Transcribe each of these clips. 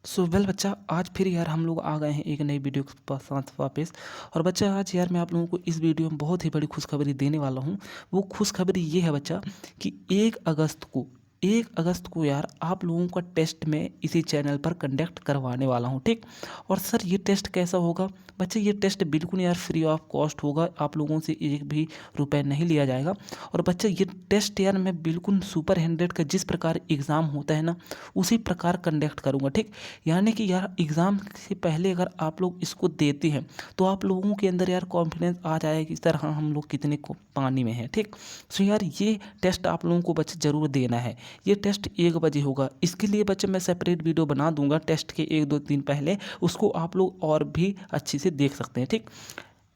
So well बच्चा, आज फिर यार हम लोग आ गए हैं एक नई वीडियो के साथ वापस। और बच्चा आज यार मैं आप लोगों को इस वीडियो में बहुत ही बड़ी खुशखबरी देने वाला हूँ। वो खुशखबरी ये है बच्चा कि 1 अगस्त को यार आप लोगों का टेस्ट में इसी चैनल पर कंडक्ट करवाने वाला हूँ, ठीक। और सर ये टेस्ट कैसा होगा बच्चे? ये टेस्ट बिल्कुल यार फ्री ऑफ कॉस्ट होगा, आप लोगों से एक भी रुपए नहीं लिया जाएगा। और बच्चा ये टेस्ट यार मैं बिल्कुल सुपर 100 का जिस प्रकार एग्ज़ाम होता है ना, उसी प्रकार कंडक्ट करूँगा, ठीक। यानी कि यार एग्ज़ाम से पहले अगर आप लोग इसको देते हैं तो आप लोगों के अंदर यार कॉन्फिडेंस आ जाएगा कि सर हाँ, हम लोग कितने को पानी में हैं, ठीक। सो यार ये टेस्ट आप लोगों को बच्चे ज़रूर देना है। ये टेस्ट 1 बजे होगा। इसके लिए बच्चे मैं सेपरेट वीडियो बना दूंगा टेस्ट के 1-2 दिन पहले, उसको आप लोग और भी अच्छे से देख सकते हैं, ठीक।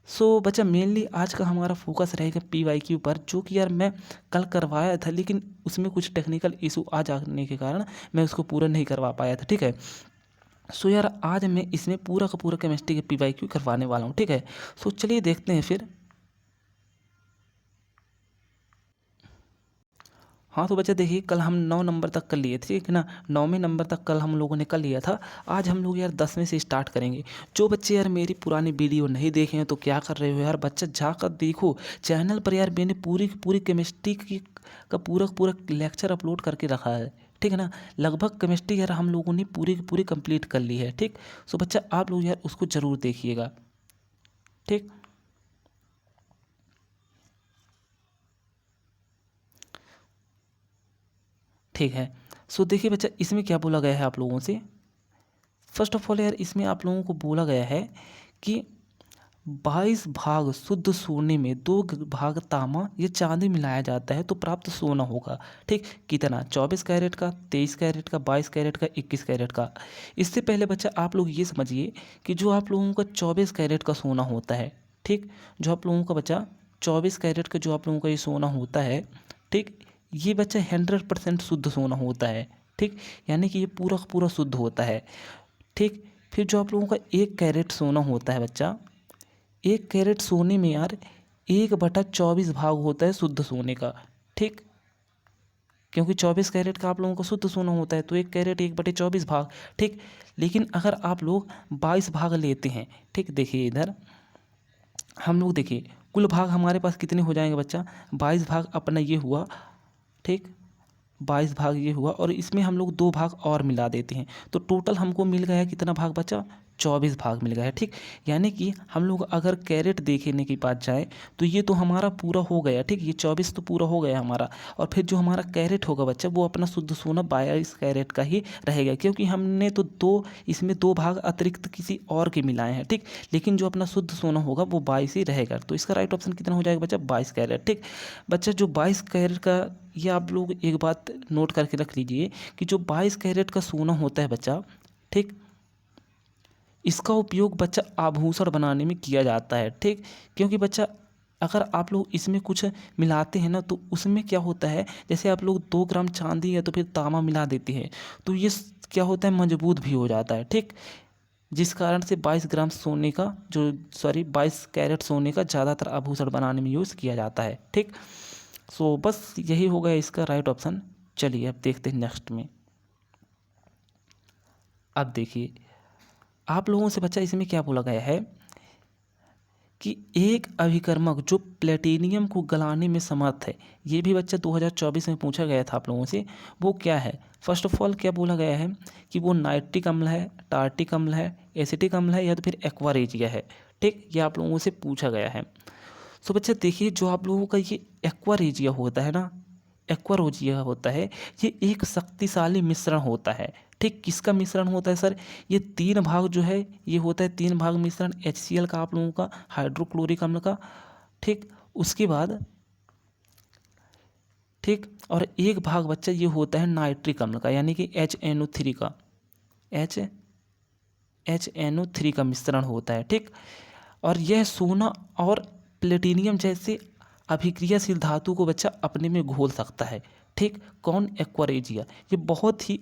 सो बच्चा मेनली आज का हमारा फोकस रहेगा PYQ पर, जो कि यार मैं कल करवाया था लेकिन उसमें कुछ टेक्निकल इशू आ जाने के कारण मैं उसको पूरा नहीं करवा पाया था, ठीक है। सो यार आज मैं इसमें पूरा का पूरा केमिस्ट्री के PYQ करवाने वाला हूँ, ठीक है। सो चलिए देखते हैं फिर। हाँ तो बच्चा देखिए, कल हम 9 नंबर तक कर लिए थे, ठीक है ना। 9वें नंबर तक कल हम लोगों ने कर लिया था। आज हम लोग यार 10वें से स्टार्ट करेंगे। जो बच्चे यार मेरी पुरानी वीडियो नहीं देखे हैं तो क्या कर रहे हो यार बच्चा, जाकर देखो चैनल पर। यार मैंने पूरी की पूरी केमिस्ट्री की का पूरा का पूरा लेक्चर अपलोड करके रखा है, ठीक है ना। लगभग केमिस्ट्री यार हम लोगों ने पूरी की पूरी कंप्लीट कर ली है, ठीक। सो बच्चा आप लोग यार उसको ज़रूर देखिएगा, ठीक। ठीक है। सो देखिए बच्चा, इसमें क्या बोला गया है आप लोगों से। फर्स्ट ऑफ ऑल यार इसमें आप लोगों को बोला गया है कि 22 भाग शुद्ध सोने में 2 भाग तांबा या चांदी मिलाया जाता है तो प्राप्त सोना होगा, ठीक। कितना? 24 कैरेट का, 23 कैरेट का, 22 कैरेट का, 21 कैरेट का। इससे पहले बच्चा आप लोग ये समझिए कि जो आप लोगों का 24 कैरेट का सोना होता है, ठीक। जो आप लोगों का बच्चा 24 कैरेट का जो आप लोगों का ये सोना होता है, ठीक। ये बच्चा 100% शुद्ध सोना होता है, ठीक। यानी कि ये पूरा का पूरा शुद्ध होता है, ठीक। फिर जो आप लोगों का 1 कैरेट सोना होता है बच्चा, 1 कैरेट सोने में यार 1/24 भाग होता है शुद्ध सोने का, ठीक। क्योंकि 24 कैरेट का आप लोगों का शुद्ध सोना होता है तो 1 कैरेट 1/24 भाग, ठीक। लेकिन अगर आप लोग 22 भाग लेते हैं, ठीक। देखिए इधर हम लोग देखिए कुल भाग हमारे पास कितने हो जाएंगे बच्चा, 22 भाग अपना ये हुआ, ठीक। 22 भाग ये हुआ और इसमें हम लोग 2 भाग और मिला देते हैं तो टोटल हमको मिल गया कितना भाग बचा, 24 भाग मिल गया है, ठीक। यानी कि हम लोग अगर कैरेट देखने की बात जाए तो ये तो हमारा पूरा हो गया, ठीक। ये 24 तो पूरा हो गया हमारा। और फिर जो हमारा कैरेट होगा बच्चा वो अपना शुद्ध सोना 22 कैरेट का ही रहेगा, क्योंकि हमने तो इसमें 2 भाग अतिरिक्त किसी और के मिलाए हैं, ठीक। लेकिन जो अपना शुद्ध सोना होगा वो 22 ही रहेगा। तो इसका राइट ऑप्शन कितना हो जाएगा बच्चा, 22 कैरेट, ठीक। बच्चा जो 22 कैरेट का, ये आप लोग एक बात नोट करके रख लीजिए कि जो 22 कैरेट का सोना होता है बच्चा, ठीक। इसका उपयोग बच्चा आभूषण बनाने में किया जाता है, ठीक। क्योंकि बच्चा अगर आप लोग इसमें कुछ मिलाते हैं ना तो उसमें क्या होता है, जैसे आप लोग 2 ग्राम चांदी या तो फिर तांबा मिला देते हैं तो ये क्या होता है, मजबूत भी हो जाता है, ठीक। जिस कारण से 22 ग्राम सोने का जो 22 कैरेट सोने का ज़्यादातर आभूषण बनाने में यूज़ किया जाता है, ठीक। सो बस यही हो गया इसका राइट ऑप्शन। चलिए अब देखते हैं नेक्स्ट में। अब देखिए आप लोगों से बच्चा इसमें क्या बोला गया है कि एक अभिकर्मक जो प्लेटिनियम को गलाने में समर्थ है, ये भी बच्चा 2024 में पूछा गया था आप लोगों से, वो क्या है। फर्स्ट ऑफ ऑल क्या बोला गया है कि वो नाइट्रिक अम्ल है, टार्टिक अम्ल है, एसिटिक अम्ल है या तो फिर एक्वा रेजिया है, ठीक। ये आप लोगों से पूछा गया है। सो बच्चा देखिए जो आप लोगों का ये एक्वा रेजिया होता है ना, एक्वारोजिया होता है, ये एक शक्तिशाली मिश्रण होता है, ठीक। किसका मिश्रण होता है सर, ये 3 भाग जो है ये होता है 3 भाग मिश्रण HCl का, आप लोगों का हाइड्रोक्लोरिक अम्ल का, ठीक। उसके बाद ठीक, और 1 भाग बच्चा ये होता है नाइट्रिक अम्ल का, यानी कि HNO3 का, HNO3 का मिश्रण होता है, ठीक। और यह सोना और प्लेटिनियम जैसे अभिक्रियाशील धातु को बच्चा अपने में घोल सकता है, ठीक। कौन, एक्वारेजिया। ये बहुत ही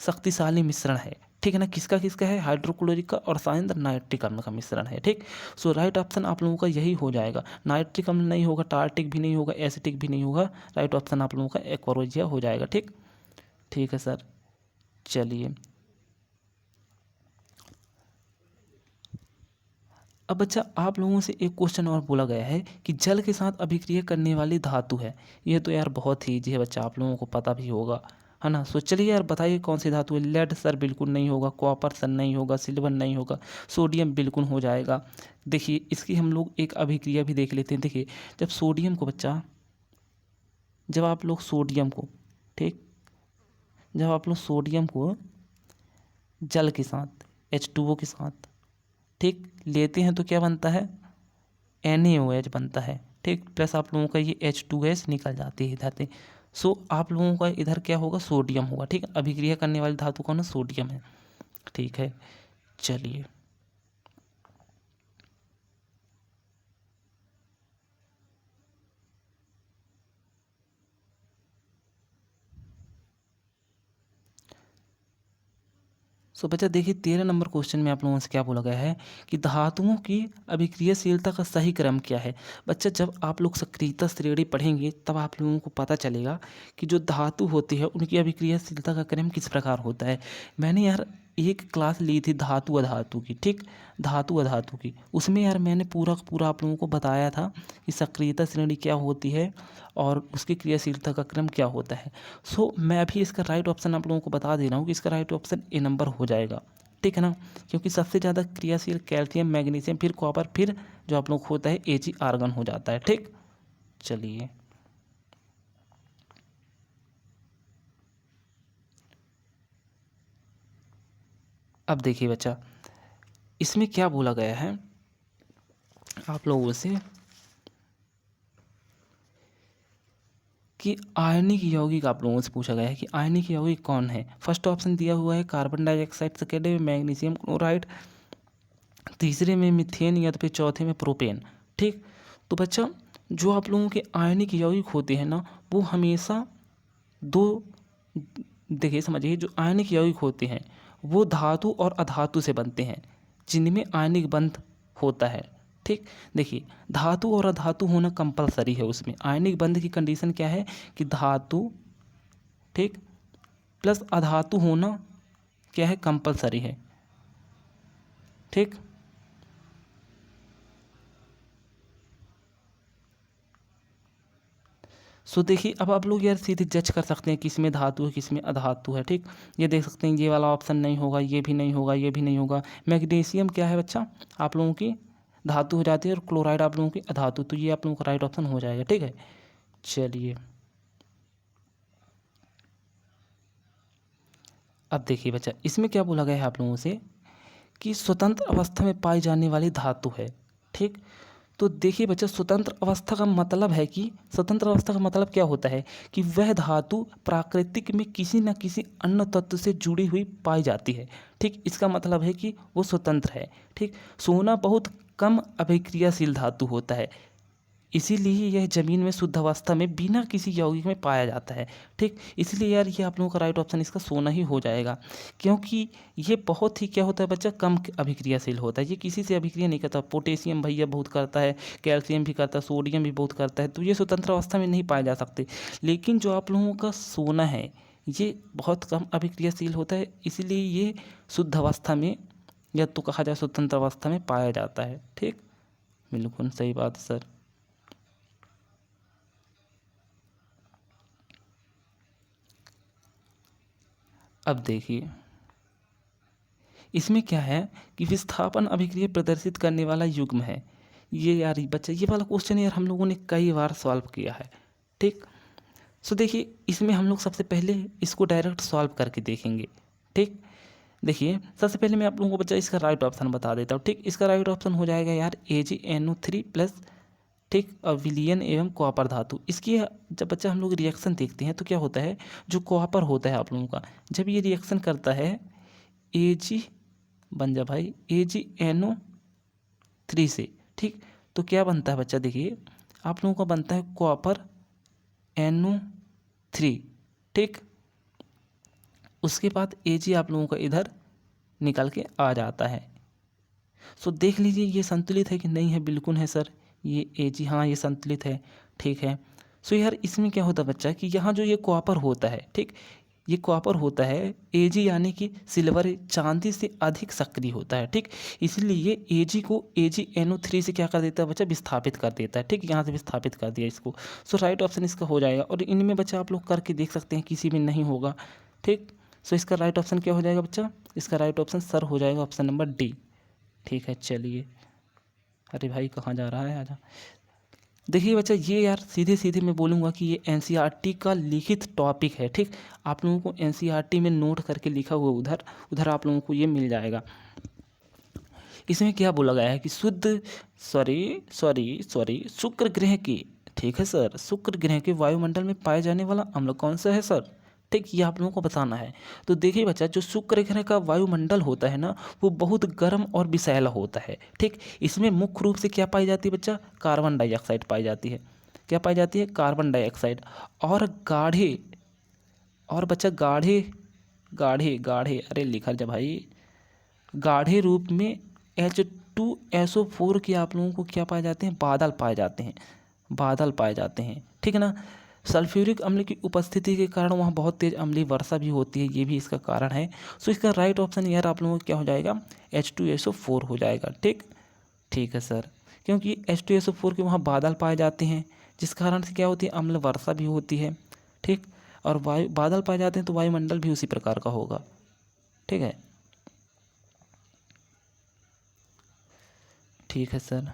शक्तिशाली मिश्रण है, ठीक है ना। किसका किसका है, हाइड्रोक्लोरिक का और साइंद्र नाइट्रिक अम्ल का मिश्रण है, ठीक। सो राइट ऑप्शन आप लोगों का यही हो जाएगा। नाइट्रिक अम्ल नहीं होगा, टार्टिक भी नहीं होगा, एसिटिक भी नहीं होगा। राइट ऑप्शन आप लोगों का एक्वारेजिया हो जाएगा, ठीक। ठीक है सर, चलिए अब बच्चा आप लोगों से एक क्वेश्चन और बोला गया है कि जल के साथ अभिक्रिया करने वाली धातु है। ये तो यार बहुत ही ईजी है बच्चा, आप लोगों को पता भी होगा, है ना। सो चलिए यार बताइए कौन सी धातु है। लेड सर बिल्कुल नहीं होगा, कॉपर सर नहीं होगा, सिल्वर नहीं होगा, सोडियम बिल्कुल हो जाएगा। देखिए इसकी हम लोग एक अभिक्रिया भी देख लेते हैं। देखिए जब सोडियम को बच्चा, जब आप लोग सोडियम को, ठीक, जब आप लोग सोडियम को जल के साथ H2O के साथ, ठीक, लेते हैं तो क्या बनता है, NaOH बनता है, ठीक, प्लस आप लोगों का ये H2S निकल जाती है इधर से। सो आप लोगों का इधर क्या होगा, सोडियम होगा, ठीक। अभिक्रिया करने वाली धातु कौन है, सोडियम है, ठीक है। चलिए सो बच्चा देखिए 13 नंबर क्वेश्चन में आप लोगों से क्या बोला गया है कि धातुओं की अभिक्रियाशीलता का सही क्रम क्या है। बच्चा जब आप लोग सक्रियता श्रेणी पढ़ेंगे तब आप लोगों को पता चलेगा कि जो धातु होती है उनकी अभिक्रियाशीलता का क्रम किस प्रकार होता है। मैंने यार एक क्लास ली थी धातु अधातु की, ठीक, धातु अधातु की, उसमें यार मैंने पूरा का पूरा आप लोगों को बताया था कि सक्रियता श्रेणी क्या होती है और उसकी क्रियाशीलता का क्रम क्या होता है। सो मैं अभी इसका राइट ऑप्शन आप लोगों को बता दे रहा हूँ कि इसका राइट ऑप्शन ए नंबर हो जाएगा, ठीक है ना, क्योंकि सबसे ज़्यादा क्रियाशील कैल्शियम, मैग्नीशियम, फिर कॉपर, फिर जो आप लोग होता है Ag आर्गन हो जाता है, ठीक। चलिए अब देखिए बच्चा इसमें क्या बोला गया है आप लोगों से कि आयनिक यौगिक आप लोगों से पूछा गया है कि आयनिक यौगिक कौन है। फर्स्ट ऑप्शन दिया हुआ है कार्बन डाइऑक्साइड, सेकेंड में मैग्नीशियम क्लोराइड, तीसरे में मीथेन या तो फिर चौथे में प्रोपेन, ठीक। तो बच्चा जो आप लोगों के आयनिक यौगिक होते हैं ना वो हमेशा दो, देखिए समझिए, जो आयनिक यौगिक होते हैं वो धातु और अधातु से बनते हैं जिनमें आयनिक बंध होता है, ठीक। देखिए धातु और अधातु होना कंपलसरी है, उसमें आयनिक बंध की कंडीशन क्या है कि धातु, ठीक, प्लस अधातु होना क्या है, कंपलसरी है, ठीक। सो देखिए अब आप लोग यार सीधे जज कर सकते हैं किस में धातु है किस में अधातु है, ठीक। ये देख सकते हैं ये वाला ऑप्शन नहीं होगा, ये भी नहीं होगा, ये भी नहीं होगा। मैग्नीशियम क्या है बच्चा, आप लोगों की धातु हो जाती है और क्लोराइड आप लोगों की अधातु, तो ये आप लोगों का राइट ऑप्शन हो जाएगा, ठीक है। चलिए अब देखिए बच्चा इसमें क्या बोला गया है आप लोगों से कि स्वतंत्र अवस्था में पाई जाने वाली धातु है, ठीक। तो देखिए बच्चा स्वतंत्र अवस्था का मतलब है कि स्वतंत्र अवस्था का मतलब क्या होता है कि वह धातु प्राकृतिक में किसी न किसी अन्य तत्व से जुड़ी हुई पाई जाती है, ठीक। इसका मतलब है कि वो स्वतंत्र है, ठीक। सोना बहुत कम अभिक्रियाशील धातु होता है, इसीलिए यह जमीन में शुद्ध अवस्था में बिना किसी यौगिक में पाया जाता है, ठीक। इसलिए यार ये आप लोगों का राइट ऑप्शन इसका सोना ही हो जाएगा, क्योंकि ये बहुत ही क्या होता है बच्चा, कम अभिक्रियाशील होता है, ये किसी से अभिक्रिया नहीं करता। पोटेशियम भैया बहुत करता है, कैल्शियम भी करता है, सोडियम भी बहुत करता है, तो ये स्वतंत्र अवस्था में नहीं पाए जा सकते। लेकिन जो आप लोगों का सोना है ये बहुत कम अभिक्रियाशील होता है, इसीलिए ये शुद्ध अवस्था में या तो कहा जाए स्वतंत्र अवस्था में पाया जाता है, ठीक। बिल्कुल सही बात है सर। अब देखिए इसमें क्या है कि विस्थापन अभिक्रिया प्रदर्शित करने वाला युग्म है। ये यार बच्चा ये वाला क्वेश्चन यार हम लोगों ने कई बार सॉल्व किया है, ठीक। सो देखिए इसमें हम लोग सबसे पहले इसको डायरेक्ट सॉल्व करके देखेंगे, ठीक। देखिए सबसे पहले मैं आप लोगों को बच्चा इसका राइट ऑप्शन बता देता हूँ, ठीक। इसका राइट ऑप्शन हो जाएगा यार AgNO3 प्लस, ठीक, और विलियन एवं कॉपर धातु। इसकी जब बच्चा हम लोग रिएक्शन देखते हैं तो क्या होता है, जो कॉपर होता है आप लोगों का जब ये रिएक्शन करता है Ag बन जा भाई AgNO3 से, ठीक, तो क्या बनता है बच्चा, देखिए आप लोगों का बनता है कॉपर NO3, ठीक। उसके बाद Ag आप लोगों का इधर निकल के आ जाता है। सो देख लीजिए ये संतुलित है कि नहीं है, बिल्कुल है सर, ये Ag हाँ ये संतुलित है, ठीक है। सो यार इसमें क्या होता है बच्चा कि यहाँ जो ये कॉपर होता है, ठीक, ये कॉपर होता है, Ag यानी कि सिल्वर चांदी से अधिक सक्रिय होता है। ठीक, इसलिए Ag को AgNO3 से क्या कर देता है बच्चा, विस्थापित कर देता है। ठीक, यहाँ से विस्थापित कर दिया इसको। सो राइट ऑप्शन इसका हो जाएगा। और इनमें बच्चा आप लोग करके देख सकते हैं, किसी में नहीं होगा। ठीक, सो इसका राइट ऑप्शन क्या हो जाएगा बच्चा, इसका राइट ऑप्शन सर हो जाएगा ऑप्शन नंबर डी। ठीक है, चलिए। अरे भाई कहाँ जा रहा है, आजा। देखिए बच्चा, ये यार सीधे सीधे मैं बोलूँगा कि ये एनसीईआरटी का लिखित टॉपिक है। ठीक, आप लोगों को एनसीईआरटी में नोट करके लिखा हुआ उधर उधर आप लोगों को ये मिल जाएगा। इसमें क्या बोला गया है कि शुक्र ग्रह के, ठीक है सर, शुक्र ग्रह के वायुमंडल में पाए जाने वाला अम्ल कौन सा है सर। ठीक, ये आप लोगों को बताना है। तो देखिए बच्चा, जो शुक्र ग्रह का वायुमंडल होता है ना, वो बहुत गर्म और विषैला होता है। ठीक, इसमें मुख्य रूप से क्या पाई जाती है बच्चा, कार्बन डाइऑक्साइड पाई जाती है। क्या पाई जाती है, कार्बन डाइऑक्साइड। और गाढ़े, और बच्चा गाढ़े गाढ़े गाढ़े अरे लिखा जा भाई, गाढ़े रूप में H2SO4 के आप लोगों को क्या पाए जाते हैं, बादल पाए जाते हैं, बादल पाए जाते हैं। ठीक है ना। सल्फ्यूरिक अम्ल की उपस्थिति के कारण वहाँ बहुत तेज़ अम्लीय वर्षा भी होती है, ये भी इसका कारण है। सो इसका राइट ऑप्शन यार आप लोगों को क्या हो जाएगा, H2SO4 हो जाएगा। ठीक, ठीक है सर, क्योंकि H2SO4 के वहाँ बादल पाए जाते हैं, जिस कारण से क्या होती है, अम्ल वर्षा भी होती है। ठीक, और वायु बादल पाए जाते हैं तो वायुमंडल भी उसी प्रकार का होगा। ठीक है, ठीक है सर।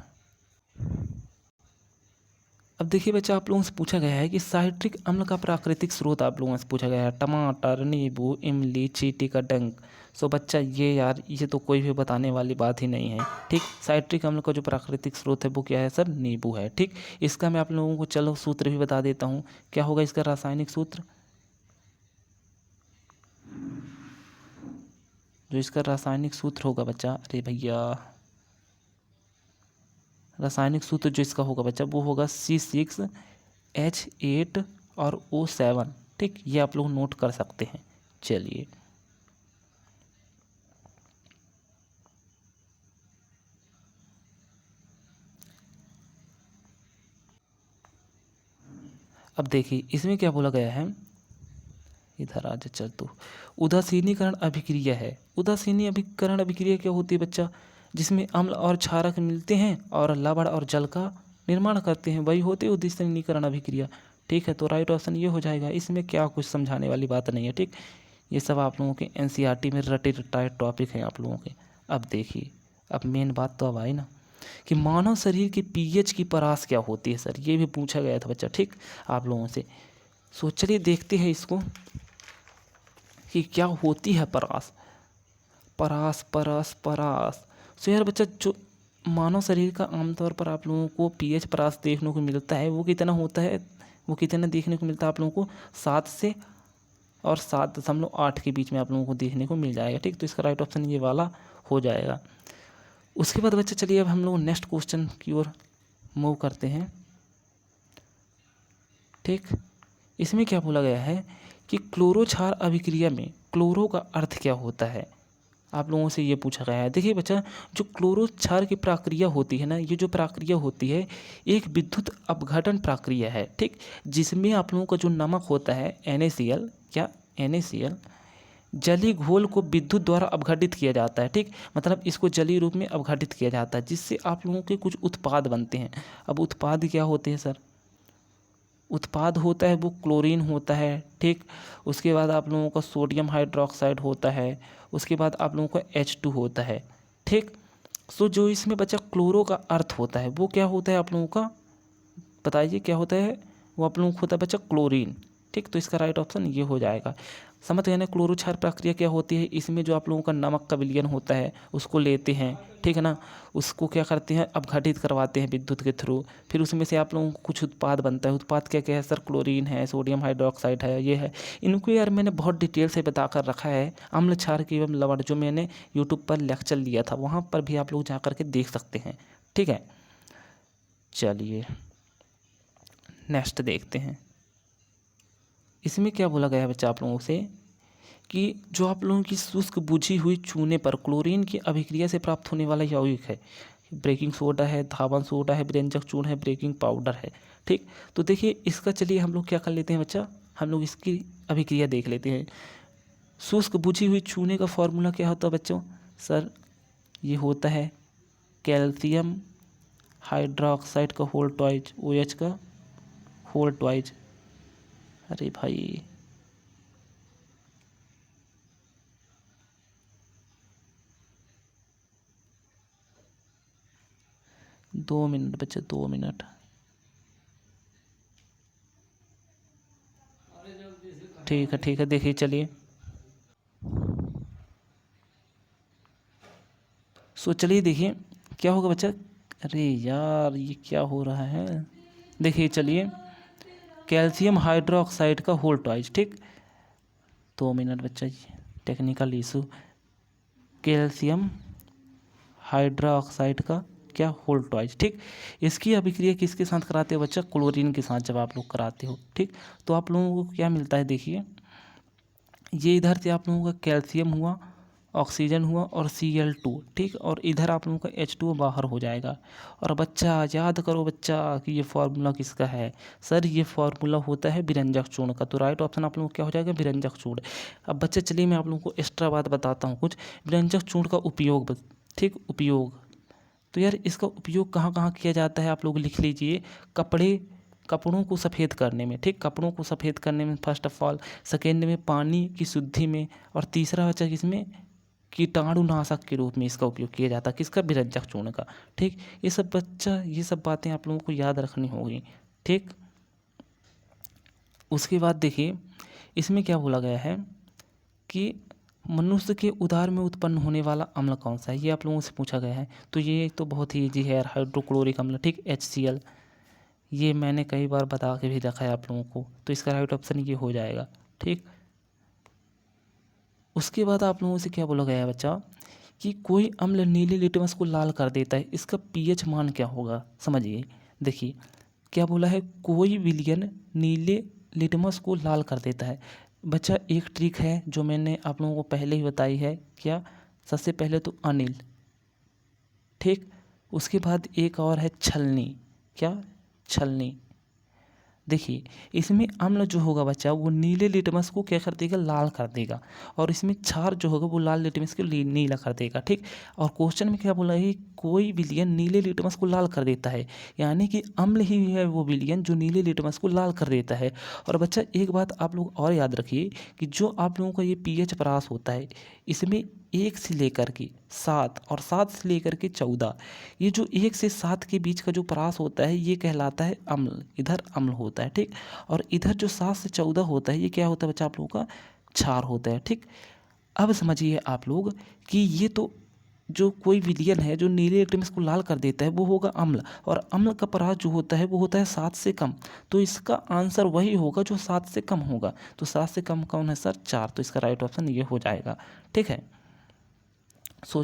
अब देखिए बच्चा, आप लोगों से पूछा गया है कि साइट्रिक अम्ल का प्राकृतिक स्रोत आप लोगों से पूछा गया है, टमाटर, नींबू, इमली, चींटी का डंक। सो बच्चा ये यार, ये तो कोई भी बताने वाली बात ही नहीं है। ठीक, साइट्रिक अम्ल का जो प्राकृतिक स्रोत है वो क्या है सर, नींबू है। ठीक, इसका मैं आप लोगों को चलो सूत्र भी बता देता हूँ। क्या होगा इसका रासायनिक सूत्र, जो इसका रासायनिक सूत्र होगा बच्चा, अरे भैया, रासायनिक सूत्र जो इसका होगा बच्चा, वो होगा C6H8 और O7। ठीक, ये आप लोग नोट कर सकते हैं। चलिए, अब देखिए इसमें क्या बोला गया है, इधर आ जा चल तू। उदासीनीकरण अभिक्रिया है। उदासीनीकरण अभिक्रिया क्या होती है बच्चा, जिसमें अम्ल और क्षारक मिलते हैं और लवण और जल का निर्माण करते हैं, वही होती है उदासीनीकरण अभिक्रिया। ठीक है, तो राइट ऑप्शन ये हो जाएगा। इसमें क्या कुछ समझाने वाली बात नहीं है। ठीक, ये सब आप लोगों के एनसीईआरटी में रटे रटाए टॉपिक हैं आप लोगों के। अब देखिए, अब मेन बात तो अब आई ना कि मानव शरीर के पीएच की परास क्या होती है सर, ये भी पूछा गया था बच्चा। ठीक, आप लोगों से। सो चलिए देखते हैं इसको कि क्या होती है परास। परास परास परास। सो यार बच्चा, जो मानव शरीर का आमतौर पर आप लोगों को पीएच परास देखने को मिलता है, वो कितना होता है, वो कितना देखने को मिलता है आप लोगों को, 7 से और 7.8 के बीच में आप लोगों को देखने को मिल जाएगा। ठीक, तो इसका राइट ऑप्शन ये वाला हो जाएगा। उसके बाद बच्चा चलिए अब हम लोग नेक्स्ट क्वेश्चन की ओर मूव करते हैं। ठीक, इसमें क्या बोला गया है कि क्लोरो क्षार अभिक्रिया में क्लोरो का अर्थ क्या होता है, आप लोगों से ये पूछा गया है। देखिए बच्चा, जो क्लोरो क्षार की प्रक्रिया होती है ना, ये जो प्रक्रिया होती है एक विद्युत अपघटन प्रक्रिया है। ठीक, जिसमें आप लोगों का जो नमक होता है NaCl, क्या NaCl, जलीय घोल को विद्युत द्वारा अपघटित किया जाता है। ठीक, मतलब इसको जलीय रूप में अपघटित किया जाता है, जिससे आप लोगों के कुछ उत्पाद बनते हैं। अब उत्पाद क्या होते हैं सर, उत्पाद होता है वो क्लोरीन होता है। ठीक, उसके बाद आप लोगों का सोडियम हाइड्रोक्साइड होता है, उसके बाद आप लोगों का H2 होता है। ठीक, सो जो इसमें बच्चा क्लोरो का अर्थ होता है वो क्या होता है आप लोगों का, बताइए क्या होता है, वो आप लोगों को होता है बच्चा क्लोरीन। ठीक, तो इसका राइट ऑप्शन ये हो जाएगा। समझ गए ना, क्लोरो क्षार प्रक्रिया क्या होती है, इसमें जो आप लोगों का नमक का विलयन होता है उसको लेते हैं। ठीक है ना, उसको क्या करते हैं, अपघटित करवाते हैं विद्युत के थ्रू, फिर उसमें से आप लोगों को कुछ उत्पाद बनता है। उत्पाद क्या क्या है सर, क्लोरीन है, सोडियम हाइड्रोक्साइड है, ये है। इनको यार मैंने बहुत डिटेल से बता कर रखा है, अम्ल क्षार की एवं लवण, जो मैंने यूट्यूब पर लेक्चर लिया था, वहाँ पर भी आप लोग जा करके देख सकते हैं। ठीक है, चलिए नेक्स्ट देखते हैं। इसमें क्या बोला गया है बच्चा आप लोगों से कि जो आप लोगों की शुष्क बुझी हुई चूने पर क्लोरीन की अभिक्रिया से प्राप्त होने वाला यौगिक है, बेकिंग सोडा है, धावन सोडा है, व्यंजक चूर्ण है, बेकिंग पाउडर है। ठीक, तो देखिए इसका चलिए हम लोग क्या कर लेते हैं बच्चा, हम लोग इसकी अभिक्रिया देख लेते हैं। शुष्क बुझी हुई चूने का फॉर्मूला क्या होता है बच्चों? सर ये होता है कैल्शियम हाइड्रोक्साइड का होल ट्वाइज, OH का होल ट्वाइज। अरे भाई दो मिनट बच्चे, 2 मिनट। ठीक है देखिए चलिए। चलिए देखिए क्या होगा बच्चा। अरे यार ये क्या हो रहा है, देखिए चलिए। कैल्शियम हाइड्रोक्साइड का होल ट्वाइज, ठीक। 2 मिनट बच्चा, टेक्निकल इशू। कैल्शियम हाइड्रोक्साइड का क्या होल ट्वाइज, ठीक। इसकी अभिक्रिया किसके साथ कराते हो बच्चा? क्लोरीन के साथ जब आप लोग कराते हो, ठीक। तो आप लोगों को क्या मिलता है, देखिए ये इधर से आप लोगों का कैल्शियम हुआ, ऑक्सीजन हुआ और Cl2, ठीक। और इधर आप लोगों का H2O बाहर हो जाएगा। और बच्चा याद करो बच्चा कि ये फार्मूला किसका है? सर ये फार्मूला होता है विरंजक चूर्ण का। तो राइट ऑप्शन आप लोगों को क्या हो जाएगा? विरंजक चूर्ण। अब बच्चे चलिए मैं आप लोगों को एक्स्ट्रा बात बताता हूँ कुछ। विरंजक चूर्ण का उपयोग, ठीक, उपयोग। तो यार इसका उपयोग कहाँ कहाँ किया जाता है आप लोग लिख लीजिए। कपड़ों को सफ़ेद करने में, ठीक, कपड़ों को सफ़ेद करने में फर्स्ट ऑफ ऑल। सेकेंड में पानी की शुद्धि में। और तीसरा बच्चा किसमें? कीटाणुनाशक के रूप में इसका उपयोग किया जाता है। किसका? विरंजक चूर्ण का, ठीक। ये सब बच्चा, ये सब बातें आप लोगों को याद रखनी होगी, ठीक। उसके बाद देखिए इसमें क्या बोला गया है कि मनुष्य के उदर में उत्पन्न होने वाला अम्ल कौन सा है? ये आप लोगों से पूछा गया है। तो ये तो बहुत ही ईजी है, हाइड्रोक्लोरिक अम्ल, ठीक, HCl। ये मैंने कई बार बता के भी रखा है आप लोगों को। तो इसका राइट ऑप्शन ये हो जाएगा, ठीक। उसके बाद आप लोगों से क्या बोला गया है बच्चा कि कोई अम्ल नीले लिटमस को लाल कर देता है, इसका pH मान क्या होगा? समझिए, देखिए क्या बोला है, कोई विलयन नीले लिटमस को लाल कर देता है। बच्चा एक ट्रिक है जो मैंने आप लोगों को पहले ही बताई है, क्या? सबसे पहले तो अनिल, ठीक। उसके बाद एक और है छलनी। क्या? छलनी। देखिए इसमें अम्ल जो होगा बच्चा वो नीले लिटमस को क्या कर देगा? लाल कर देगा। और इसमें क्षार जो होगा वो लाल लिटमस को नीला कर देगा, ठीक। और क्वेश्चन में क्या बोला है? कोई विलयन नीले लिटमस को लाल कर देता है, यानी कि अम्ल ही है वो विलयन जो नीले लिटमस को लाल कर देता है। और बच्चा एक बात आप लोग और याद रखिए कि जो आप लोगों का ये pH परास होता है, इसमें 1 से लेकर के 7 और 7 से लेकर के 14, ये जो 1 से 7 के बीच का जो परास होता है ये कहलाता है अम्ल, इधर अम्ल होता है, ठीक। और इधर जो 7 से 14 होता है ये क्या होता है बच्चा? आप लोगों का क्षार होता है, ठीक। अब समझिए आप लोग कि ये तो जो कोई विलयन है जो नीले लिटमस को लाल कर देता है वो होगा अम्ल। और अम्ल का परास जो होता है वो होता है 7 से कम। तो इसका आंसर वही होगा जो 7 से कम होगा। तो 7 से कम कौन है सर? 4। तो इसका राइट ऑप्शन ये हो जाएगा, ठीक है।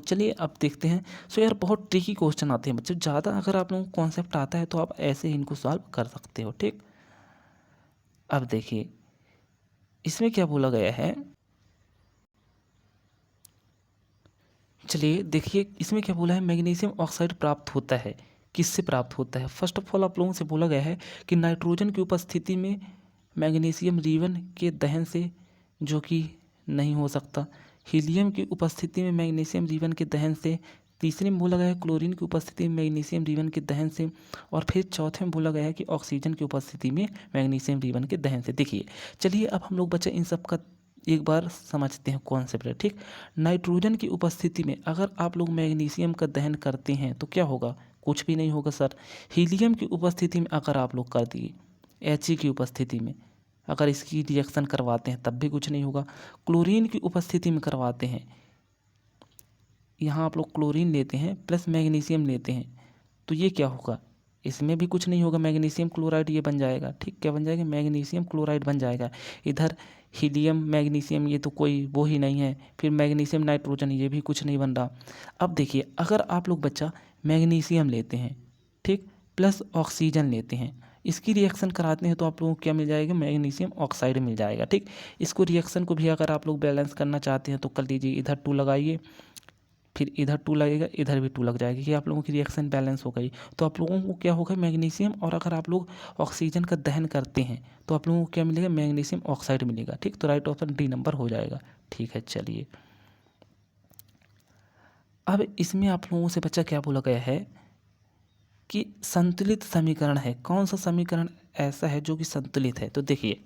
चलिए अब देखते हैं। यार बहुत ट्रिकी क्वेश्चन आते हैं बच्चे, ज़्यादा अगर आप लोगों को कॉन्सेप्ट आता है तो आप ऐसे इनको सॉल्व कर सकते हो, ठीक। अब देखिए इसमें क्या बोला गया है, चलिए देखिए इसमें क्या बोला है, मैग्नीशियम ऑक्साइड प्राप्त होता है, किससे प्राप्त होता है? फर्स्ट ऑफ ऑल आप लोगों से बोला गया है कि नाइट्रोजन की उपस्थिति में मैग्नीशियम रिवन के दहन से, जो कि नहीं हो सकता। हीलियम की उपस्थिति में मैग्नीशियम रिवन के दहन से। तीसरे में बोला गया है क्लोरीन की उपस्थिति में मैग्नीशियम रिवन के दहन से। और फिर चौथे में बोला गया है कि ऑक्सीजन की उपस्थिति में मैग्नीशियम रिवन के दहन से। देखिए चलिए अब हम लोग बच्चे इन सब का एक बार समझते हैं कॉन्सेप्ट है, ठीक। नाइट्रोजन की उपस्थिति में अगर आप लोग मैग्नीशियम का दहन करते हैं तो क्या होगा? कुछ भी नहीं होगा सर। हीलियम की उपस्थिति में अगर आप लोग कर दिए, He की उपस्थिति में अगर इसकी रिएक्शन करवाते हैं तब भी कुछ नहीं होगा। क्लोरीन की उपस्थिति में करवाते हैं, यहाँ आप लोग क्लोरीन लेते हैं प्लस मैग्नीशियम लेते हैं, तो ये क्या होगा? इसमें भी कुछ नहीं होगा, मैग्नीशियम क्लोराइड ये बन जाएगा, ठीक। क्या बन जाएगा? मैग्नीशियम क्लोराइड बन जाएगा। इधर हीलियम मैग्नीशियम ये तो कोई वो ही नहीं है। फिर मैग्नीशियम नाइट्रोजन ये भी कुछ नहीं बन रहा। अब देखिए अगर आप लोग बच्चा मैग्नीशियम लेते हैं, ठीक, प्लस ऑक्सीजन लेते हैं, इसकी रिएक्शन कराते हैं तो आप लोगों को क्या मिल जाएगा? मैग्नीशियम ऑक्साइड मिल जाएगा, ठीक। इसको रिएक्शन को भी अगर आप लोग बैलेंस करना चाहते हैं तो कर लीजिए, इधर 2 लगाइए फिर इधर 2 लगेगा, इधर भी 2 लग जाएगा, ये आप लोगों की रिएक्शन बैलेंस हो गई। तो आप लोगों को क्या होगा, मैग्नीशियम, और अगर आप लोग ऑक्सीजन का दहन करते हैं तो आप लोगों को क्या मिलेगा, मैग्नीशियम ऑक्साइड मिलेगा। ठीक, तो राइट ऑप्शन डी नंबर हो जाएगा। ठीक है, चलिए अब इसमें आप लोगों से बच्चा क्या बोला गया है कि संतुलित समीकरण है। कौन सा समीकरण ऐसा है जो कि संतुलित है? तो देखिए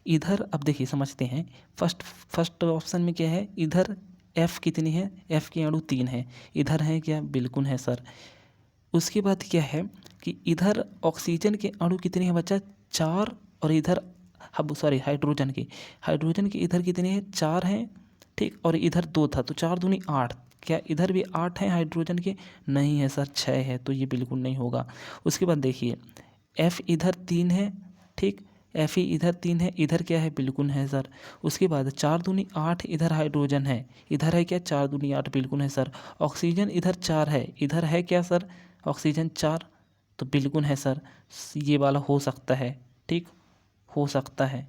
इधर, अब देखिए समझते हैं। फर्स्ट ऑप्शन में क्या है, इधर F कितनी है, F की अणु 3 है, इधर है क्या, बिल्कुल है सर। उसके बाद क्या है कि इधर ऑक्सीजन के अणु कितने हैं बच्चा, 4, और इधर हाइड्रोजन की इधर कितने हैं, 4 हैं। ठीक, और इधर 2 था, तो 4 दूनी 8। क्या इधर भी 8 हैं हाइड्रोजन के? नहीं है सर, 6 है, तो ये बिल्कुल नहीं होगा। उसके बाद देखिए F इधर 3 है। ठीक, Fe इधर 3 है, इधर क्या है, बिल्कुल है सर। उसके बाद 4 दूनी 8, इधर हाइड्रोजन है, इधर है क्या, 4 दूनी 8, बिल्कुल है सर। ऑक्सीजन इधर 4 है, इधर है क्या सर, ऑक्सीजन 4, तो बिल्कुल है सर, ये वाला हो सकता है। ठीक, हो सकता है।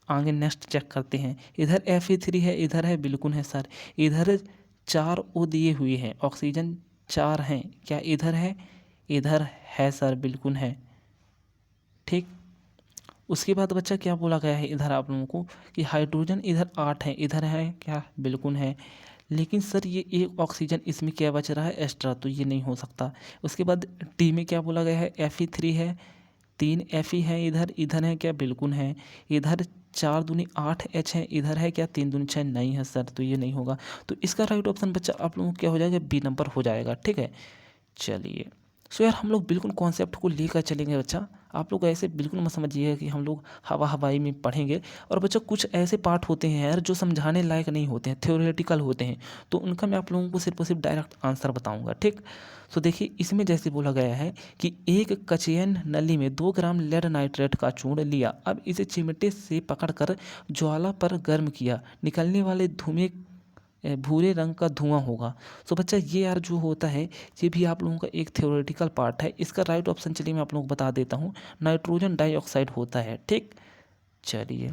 आगे नेक्स्ट चेक करते हैं, इधर Fe3 है, इधर है, बिल्कुल है सर। इधर 4 O दिए हुए हैं, ऑक्सीजन 4 हैं, क्या इधर है, इधर है सर, बिल्कुल है। ठीक, उसके बाद बच्चा क्या बोला गया है इधर आप लोगों को कि हाइड्रोजन इधर 8 है, इधर है क्या, बिल्कुल है। लेकिन सर ये एक ऑक्सीजन इसमें क्या बच रहा है, एक्स्ट्रा, तो ये नहीं हो सकता। उसके बाद डी में क्या बोला गया है, Fe3 है, 3 Fe है, इधर है क्या, बिल्कुल है। इधर 4 दूनी 8 H है, इधर है क्या, 3 दूनी 6, नहीं है सर, तो ये नहीं होगा। तो इसका राइट ऑप्शन बच्चा आप लोगों को क्या हो जाएगा, बी नंबर हो जाएगा। ठीक है, चलिए। सो यार हम लोग बिल्कुल कॉन्सेप्ट को लेकर चलेंगे बच्चा। आप लोग ऐसे बिल्कुल मत समझिएगा कि हम लोग हवाई में पढ़ेंगे। और बच्चा कुछ ऐसे पार्ट होते हैं यार जो समझाने लायक नहीं होते हैं, थ्योरेटिकल होते हैं, तो उनका मैं आप लोगों को सिर्फ और सिर्फ डायरेक्ट आंसर बताऊंगा। ठीक, सो देखिए इसमें जैसे बोला गया है कि एक कचयन नली में 2 ग्राम लेड नाइट्रेट का चूर्ण लिया, अब इसे चिमटे से पकड़कर ज्वाला पर गर्म किया, निकलने वाले धुएं भूरे रंग का धुआं होगा। सो बच्चा ये यार जो होता है ये भी आप लोगों का एक थ्योरेटिकल पार्ट है। इसका राइट ऑप्शन चलिए मैं आप लोगों को बता देता हूँ, नाइट्रोजन डाइऑक्साइड होता है। ठीक, चलिए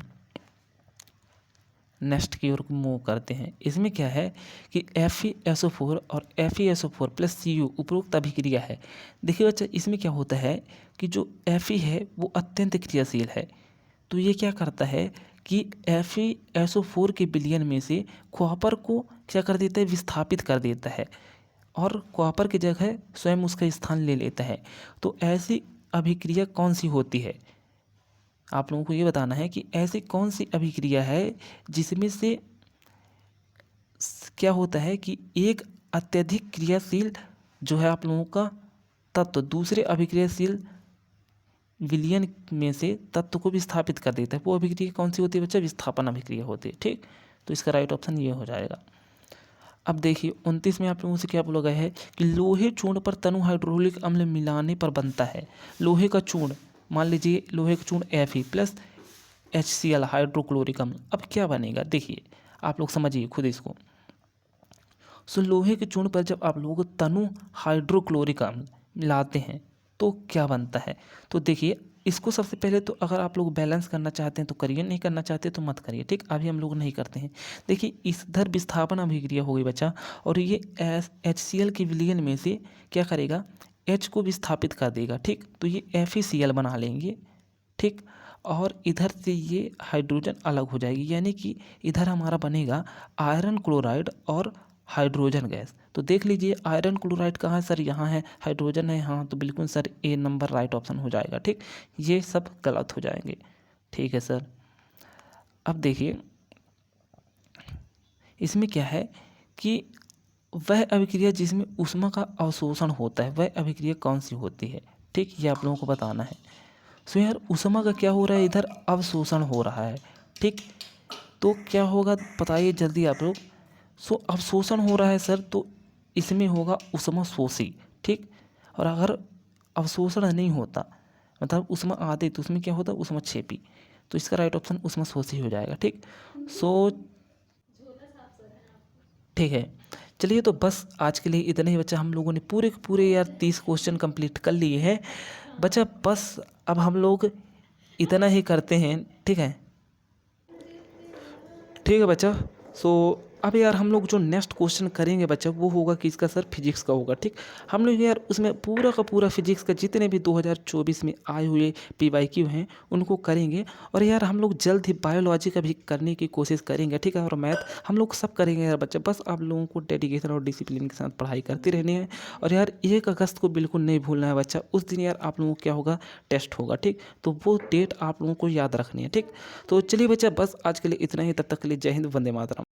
नेक्स्ट की ओर मूव करते हैं। इसमें क्या है कि FeSO4 और FeSO4 प्लस Cu उपरोक्त अभिक्रिया है। देखिए बच्चा इसमें क्या होता है कि जो Fe है वो अत्यंत क्रियाशील है, तो ये क्या करता है कि FeSO4 के विलयन में से कॉपर को क्या कर देता है, विस्थापित कर देता है, और कॉपर की जगह स्वयं उसका स्थान ले लेता है। तो ऐसी अभिक्रिया कौन सी होती है, आप लोगों को ये बताना है कि ऐसी कौन सी अभिक्रिया है जिसमें से क्या होता है कि एक अत्यधिक क्रियाशील जो है आप लोगों का तत्व दूसरे अभिक्रियाशील विलयन में से तत्व को विस्थापित कर देता है। वो अभिक्रिया कौन सी होती है बच्चा, विस्थापन अभिक्रिया होती है। ठीक, तो इसका राइट ऑप्शन ये हो जाएगा। अब देखिए 29 में आप लोगों से क्या बोला गया है कि लोहे चूर्ण पर तनु हाइड्रोक्लोरिक अम्ल मिलाने पर बनता है। लोहे का चूर्ण, मान लीजिए लोहे का चूर्ण Fe प्लस HCl हाइड्रोक्लोरिक अम्ल, अब क्या बनेगा देखिए आप लोग समझिए खुद इसको। सो लोहे के चूर्ण पर जब आप लोग तनु हाइड्रोक्लोरिक अम्ल मिलाते हैं तो क्या बनता है, तो देखिए इसको सबसे पहले तो अगर आप लोग बैलेंस करना चाहते हैं तो करिए, नहीं करना चाहते तो मत करिए। ठीक, अभी हम लोग नहीं करते हैं। देखिए इधर विस्थापन अभिक्रिया हो गई बच्चा, और ये HCl के विलयन में से क्या करेगा, H को विस्थापित कर देगा। ठीक, तो ये FeCl बना लेंगे। ठीक, और इधर से ये हाइड्रोजन अलग हो जाएगी, यानी कि इधर हमारा बनेगा आयरन क्लोराइड और हाइड्रोजन गैस। तो देख लीजिए आयरन क्लोराइड कहाँ है सर, यहाँ है, हाइड्रोजन है, हाँ, तो बिल्कुल सर ए नंबर राइट ऑप्शन हो जाएगा। ठीक, ये सब गलत हो जाएंगे। ठीक है सर, अब देखिए इसमें क्या है कि वह अभिक्रिया जिसमें ऊष्मा का अवशोषण होता है वह अभिक्रिया कौन सी होती है। ठीक, ये आप लोगों को बताना है। सो यार ऊष्मा का क्या हो रहा है, इधर अवशोषण हो रहा है। ठीक, तो क्या होगा बताइए जल्दी आप लोग। सो अवशोषण हो रहा है सर, तो इसमें होगा ऊष्मा शोषी। ठीक, और अगर अवशोषण नहीं होता मतलब ऊष्मा आती तो उसमें क्या होता, ऊष्मा क्षेपी, तो इसका राइट ऑप्शन ऊष्मा शोषी हो जाएगा। ठीक, सो ठीक है, चलिए तो बस आज के लिए इतना ही बच्चा। हम लोगों ने पूरे के पूरे यार 30 क्वेश्चन कंप्लीट कर लिए हैं बच्चा। बस अब हम लोग इतना ही करते हैं। ठीक है, ठीक है बच्चा। सो अब यार हम लोग जो नेक्स्ट क्वेश्चन करेंगे बच्चा वो होगा किसका सर, फिजिक्स का होगा। ठीक, हम लोग यार उसमें पूरा का पूरा फिजिक्स का जितने भी 2024 में आए हुए PYQ हैं उनको करेंगे। और यार हम लोग जल्द ही बायोलॉजी का भी करने की कोशिश करेंगे। ठीक है, और मैथ हम लोग सब करेंगे यार बच्चा, बस आप लोगों को डेडिकेशन और डिसिप्लिन के साथ पढ़ाई करती रहनी है। और यार 1 अगस्त को बिल्कुल नहीं भूलना है बच्चा, उस दिन यार आप लोगों को क्या होगा, टेस्ट होगा। ठीक, तो वो डेट आप लोगों को याद रखनी है। ठीक, तो चलिए बच्चा बस आज के लिए इतना ही, तब तक के लिए जय हिंद, वंदे मातरम।